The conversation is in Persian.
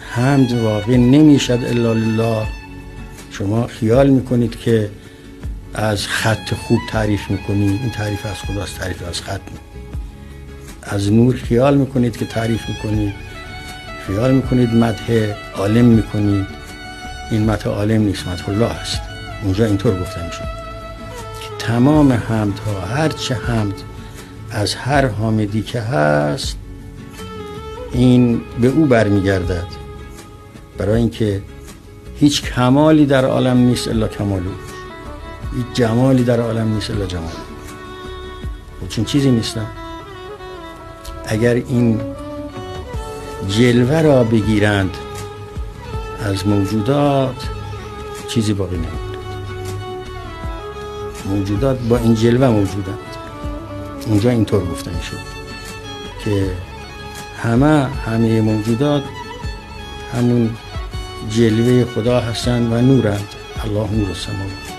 حمد واقع نمیشد الا لله. شما خیال میکنید که از خط خوب تعریف میکنید، این تعریف از خداست، تعریف از خط نیست. از نور خیال میکنید که تعریف میکنید، خیال میکنید مدح عالم میکنید، این مدح عالم نیست، مدح الله است. اونجا اینطور گفته میشه که تمام حمدها، هرچه حمد از هر حامدی که هست، این به او برمیگردد، برای اینکه هیچ کمالی در عالم نیست الا کمال او، هیچ جمالی در عالم نیست الا جمال او. چون چیزی نیستم. اگر این جلوه را بگیرند از موجودات، چیزی باقی نمیماند. موجودات با این جلوه موجودند. اونجا اینطور گفته میشه که همه موجودات همون جلوه خدا هستند و نورند. الله نور السماوات